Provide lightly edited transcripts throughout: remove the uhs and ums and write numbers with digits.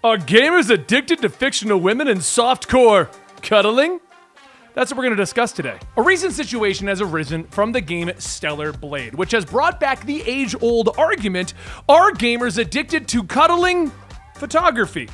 Are gamers addicted to fictional women and softcore cuddling? That's what we're going to discuss today. A recent situation has arisen from the game Stellar Blade, which has brought back the age-old argument, are gamers addicted to cuddling photography?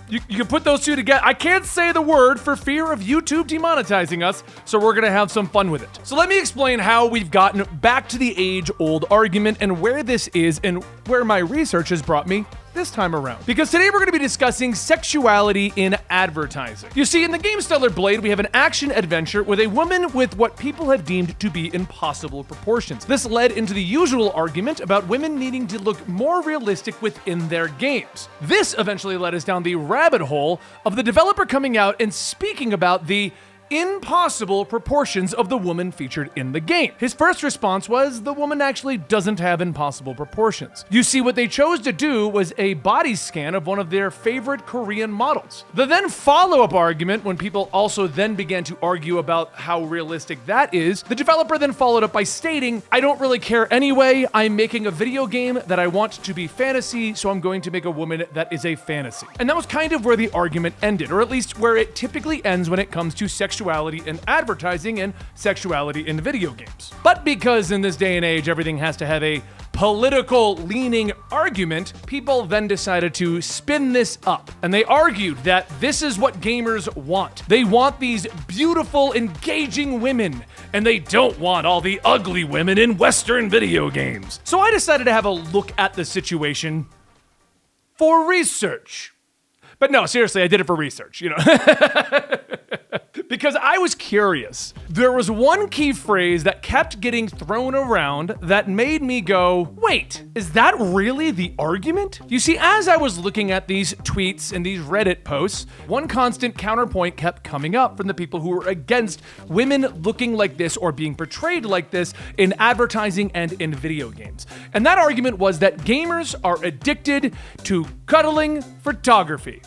You can put those two together. I can't say the word for fear of YouTube demonetizing us, so we're gonna have some fun with it. So let me explain how we've gotten back to the age-old argument and where this is and where my research has brought me this time around. Because today we're gonna be discussing sexuality in advertising. You see, in the game Stellar Blade, we have an action adventure with a woman with what people have deemed to be impossible proportions. This led into the usual argument about women needing to look more realistic within their games. This eventually led us down the rabbit hole of the developer coming out and speaking about the impossible proportions of the woman featured in the game. His first response was the woman actually doesn't have impossible proportions. You see, what they chose to do was a body scan of one of their favorite Korean models. The then follow-up argument, when people also then began to argue about how realistic that is, the developer then followed up by stating, I don't really care anyway, I'm making a video game that I want to be fantasy, so I'm going to make a woman that is a fantasy. And that was kind of where the argument ended, or at least where it typically ends when it comes to sexuality in advertising and sexuality in video games. But because in this day and age everything has to have a political leaning argument, people then decided to spin this up. And they argued that this is what gamers want. They want these beautiful, engaging women, and they don't want all the ugly women in Western video games. So I decided to have a look at the situation for research. But no, seriously, I did it for research, because I was curious. There was one key phrase that kept getting thrown around that made me go, wait, is that really the argument? You see, as I was looking at these tweets and these Reddit posts, one constant counterpoint kept coming up from the people who were against women looking like this or being portrayed like this in advertising and in video games. And that argument was that gamers are addicted to cuddling photography.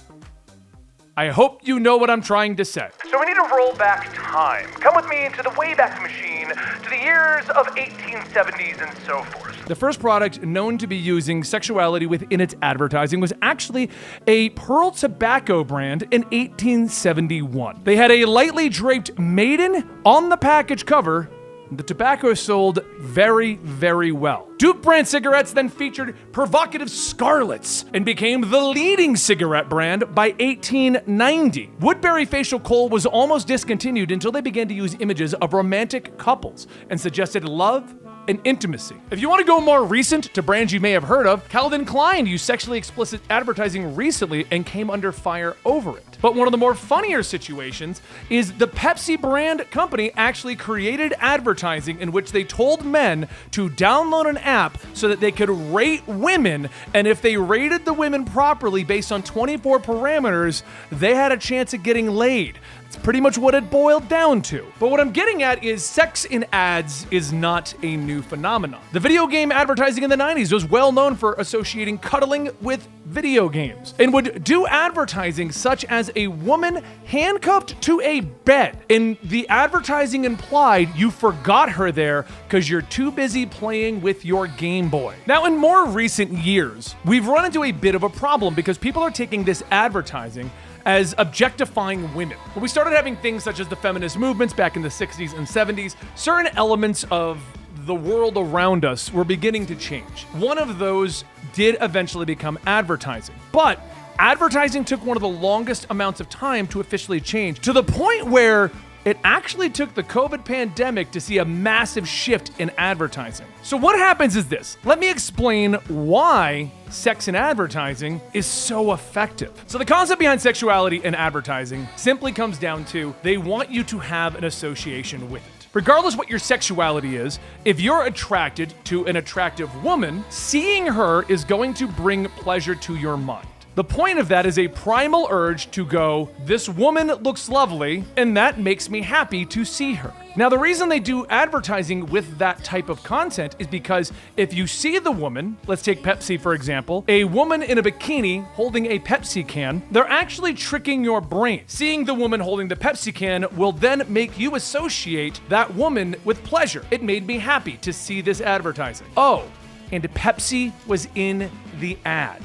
I hope you know what I'm trying to say. So we need to roll back time. Come with me to the Wayback Machine, to the years of 1870s and so forth. The first product known to be using sexuality within its advertising was actually a Pearl tobacco brand in 1871. They had a lightly draped maiden on the package cover. The tobacco sold very, very well. Duke brand cigarettes then featured provocative scarlets and became the leading cigarette brand by 1890. Woodbury facial coal was almost discontinued until they began to use images of romantic couples and suggested love and intimacy. If you want to go more recent to brands you may have heard of, Calvin Klein used sexually explicit advertising recently and came under fire over it. But one of the more funnier situations is the Pepsi brand company actually created advertising in which they told men to download an app so that they could rate women, and if they rated the women properly based on 24 parameters, they had a chance at getting laid. It's pretty much what it boiled down to. But what I'm getting at is sex in ads is not a new phenomenon. The video game advertising in the 90s was well known for associating cuddling with video games and would do advertising such as a woman handcuffed to a bed. And the advertising implied you forgot her there because you're too busy playing with your Game Boy. Now, in more recent years, we've run into a bit of a problem because people are taking this advertising as objectifying women. When we started having things such as the feminist movements back in the 60s and 70s, certain elements of the world around us were beginning to change. One of those did eventually become advertising. But advertising took one of the longest amounts of time to officially change, to the point where it actually took the COVID pandemic to see a massive shift in advertising. So what happens is this. Let me explain why sex in advertising is so effective. So the concept behind sexuality in advertising simply comes down to they want you to have an association with it. Regardless what your sexuality is, if you're attracted to an attractive woman, seeing her is going to bring pleasure to your mind. The point of that is a primal urge to go, this woman looks lovely, and that makes me happy to see her. Now, the reason they do advertising with that type of content is because if you see the woman, let's take Pepsi for example, a woman in a bikini holding a Pepsi can, they're actually tricking your brain. Seeing the woman holding the Pepsi can will then make you associate that woman with pleasure. It made me happy to see this advertising. Oh, and Pepsi was in the ad.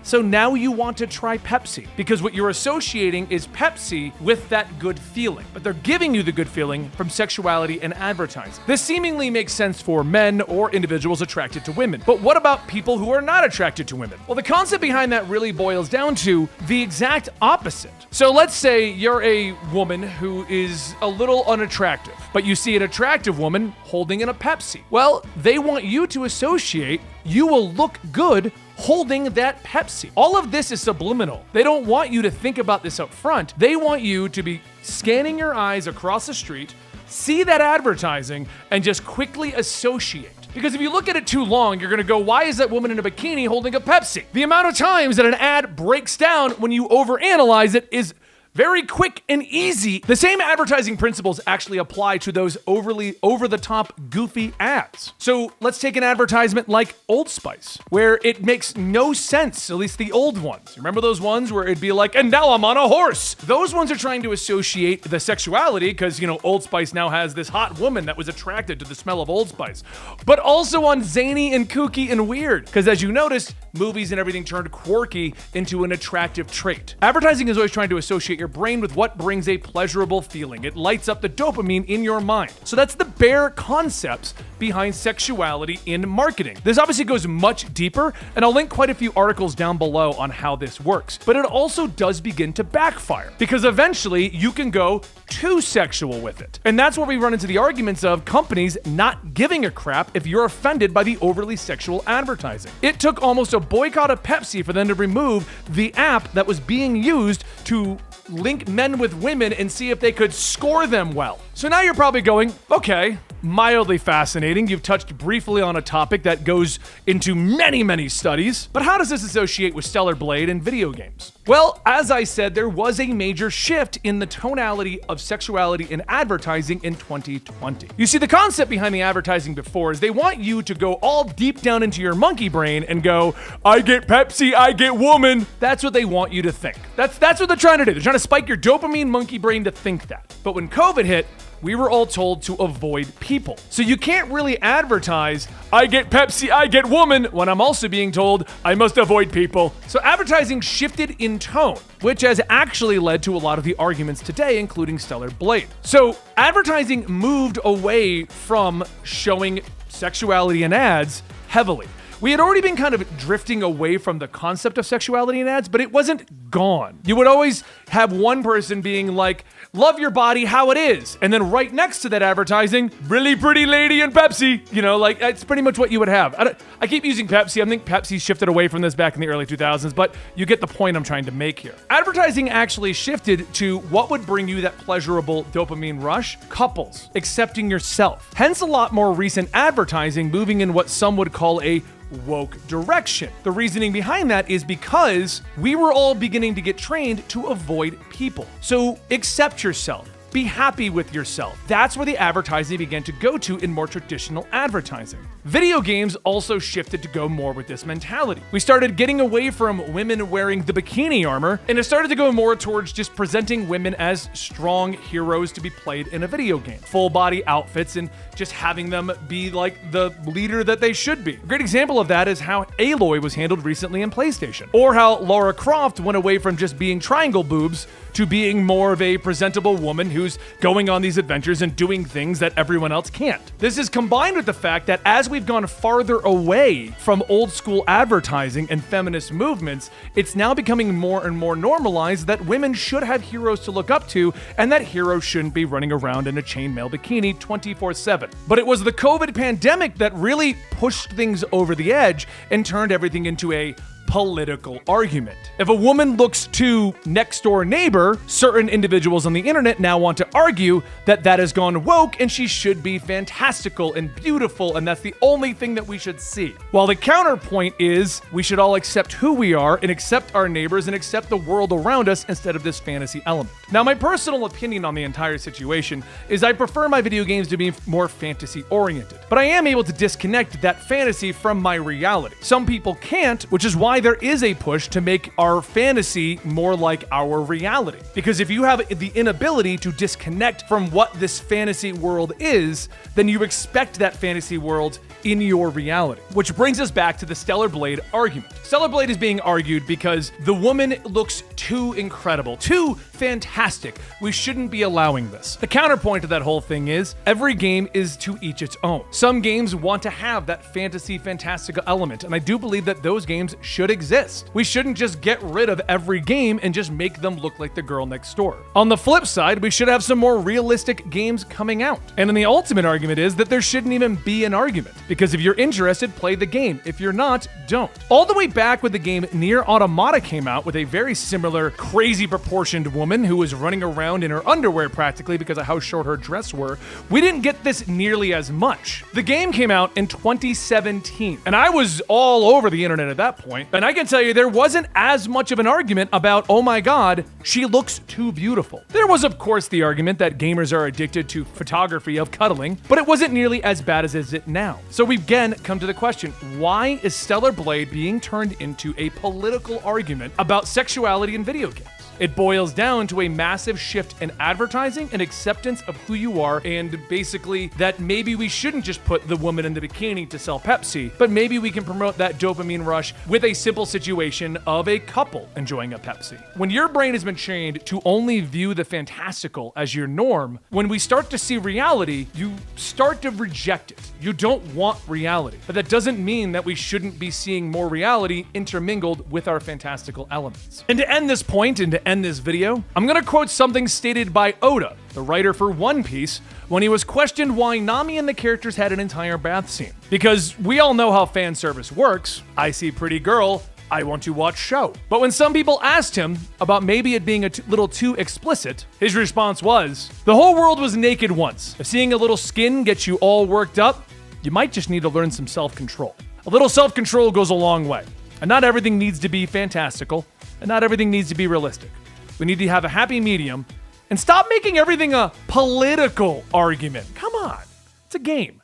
So now you want to try Pepsi because what you're associating is Pepsi with that good feeling. But they're giving you the good feeling from sexuality and advertising. This seemingly makes sense for men or individuals attracted to women. But what about people who are not attracted to women? Well, the concept behind that really boils down to the exact opposite. So let's say you're a woman who is a little unattractive, but you see an attractive woman holding in a Pepsi. Well, they want you to associate you will look good holding that Pepsi. All of this is subliminal. They don't want you to think about this up front. They want you to be scanning your eyes across the street, see that advertising, and just quickly associate. Because if you look at it too long, you're gonna go, why is that woman in a bikini holding a Pepsi? The amount of times that an ad breaks down when you overanalyze it is very quick and easy. The same advertising principles actually apply to those over-the-top, goofy ads. So let's take an advertisement like Old Spice, where it makes no sense, at least the old ones. Remember those ones where it'd be like, and now I'm on a horse? Those ones are trying to associate the sexuality because, you know, Old Spice now has this hot woman that was attracted to the smell of Old Spice. But also on zany and kooky and weird, because as you noticed, movies and everything turned quirky into an attractive trait. Advertising is always trying to associate your brain with what brings a pleasurable feeling. It lights up the dopamine in your mind. So that's the bare concepts behind sexuality in marketing. This obviously goes much deeper, and I'll link quite a few articles down below on how this works. But it also does begin to backfire, because eventually you can go too sexual with it. And that's where we run into the arguments of companies not giving a crap if you're offended by the overly sexual advertising. It took almost a boycott of Pepsi for them to remove the app that was being used to link men with women and see if they could score them well. So now you're probably going, okay, mildly fascinating. You've touched briefly on a topic that goes into many, many studies, but how does this associate with Stellar Blade and video games? Well, as I said, there was a major shift in the tonality of sexuality in advertising in 2020. You see, the concept behind the advertising before is they want you to go all deep down into your monkey brain and go, I get Pepsi, I get woman. That's what they want you to think. That's what they're trying to do. They're trying to spike your dopamine monkey brain to think that. But when COVID hit, we were all told to avoid people. So you can't really advertise, I get Pepsi, I get woman, when I'm also being told I must avoid people. So advertising shifted in tone, which has actually led to a lot of the arguments today, including Stellar Blade. So advertising moved away from showing sexuality in ads heavily. We had already been kind of drifting away from the concept of sexuality in ads, but it wasn't gone. You would always have one person being like, love your body how it is. And then right next to that advertising, really pretty lady and Pepsi. You know, like that's pretty much what you would have. I keep using Pepsi. I think Pepsi shifted away from this back in the early 2000s, but you get the point I'm trying to make here. Advertising actually shifted to what would bring you that pleasurable dopamine rush? Couples, accepting yourself. Hence a lot more recent advertising moving in what some would call a woke direction. The reasoning behind that is because we were all beginning to get trained to avoid people. So accept yourself. Be happy with yourself. That's where the advertising began to go to in more traditional advertising. Video games also shifted to go more with this mentality. We started getting away from women wearing the bikini armor, and it started to go more towards just presenting women as strong heroes to be played in a video game. Full body outfits and just having them be like the leader that they should be. A great example of that is how Aloy was handled recently in PlayStation, or how Lara Croft went away from just being triangle boobs to being more of a presentable woman who's going on these adventures and doing things that everyone else can't. This is combined with the fact that as we've gone farther away from old school advertising and feminist movements, it's now becoming more and more normalized that women should have heroes to look up to and that heroes shouldn't be running around in a chainmail bikini 24/7. But it was the COVID pandemic that really pushed things over the edge and turned everything into a political argument. If a woman looks too next door neighbor, certain individuals on the internet now want to argue that that has gone woke and she should be fantastical and beautiful and that's the only thing that we should see. While the counterpoint is we should all accept who we are and accept our neighbors and accept the world around us instead of this fantasy element. Now, my personal opinion on the entire situation is I prefer my video games to be more fantasy oriented, but I am able to disconnect that fantasy from my reality. Some people can't, which is why there is a push to make our fantasy more like our reality. Because if you have the inability to disconnect from what this fantasy world is, then you expect that fantasy world in your reality. Which brings us back to the Stellar Blade argument. Stellar Blade is being argued because the woman looks too incredible, too fantastic. We shouldn't be allowing this. The counterpoint to that whole thing is every game is to each its own. Some games want to have that fantasy, fantastical element, and I do believe that those games should exist. We shouldn't just get rid of every game and just make them look like the girl next door. On the flip side, we should have some more realistic games coming out. And then the ultimate argument is that there shouldn't even be an argument, because if you're interested, play the game. If you're not, don't. All the way back when the game Nier Automata came out with a very similar, crazy proportioned woman who was running around in her underwear practically because of how short her dress were, we didn't get this nearly as much. The game came out in 2017, and I was all over the internet at that point, and I can tell you there wasn't as much of an argument about, oh my god, she looks too beautiful. There was, of course, the argument that gamers are addicted to photography of cuddling, but it wasn't nearly as bad as is it now. So we again come to the question, why is Stellar Blade being turned into a political argument about sexuality in video games? It boils down to a massive shift in advertising and acceptance of who you are, and basically that maybe we shouldn't just put the woman in the bikini to sell Pepsi, but maybe we can promote that dopamine rush with a simple situation of a couple enjoying a Pepsi. When your brain has been trained to only view the fantastical as your norm, when we start to see reality, you start to reject it. You don't want reality. But that doesn't mean that we shouldn't be seeing more reality intermingled with our fantastical elements. And to end this point and to end this video, I'm gonna quote something stated by Oda, the writer for One Piece, when he was questioned why Nami and the characters had an entire bath scene. Because we all know how fan service works. I see pretty girl, I want to watch show. But when some people asked him about maybe it being a little too explicit, his response was, the whole world was naked once. If seeing a little skin gets you all worked up, you might just need to learn some self-control. A little self-control goes a long way. And not everything needs to be fantastical, and not everything needs to be realistic. We need to have a happy medium and stop making everything a political argument. Come on, it's a game.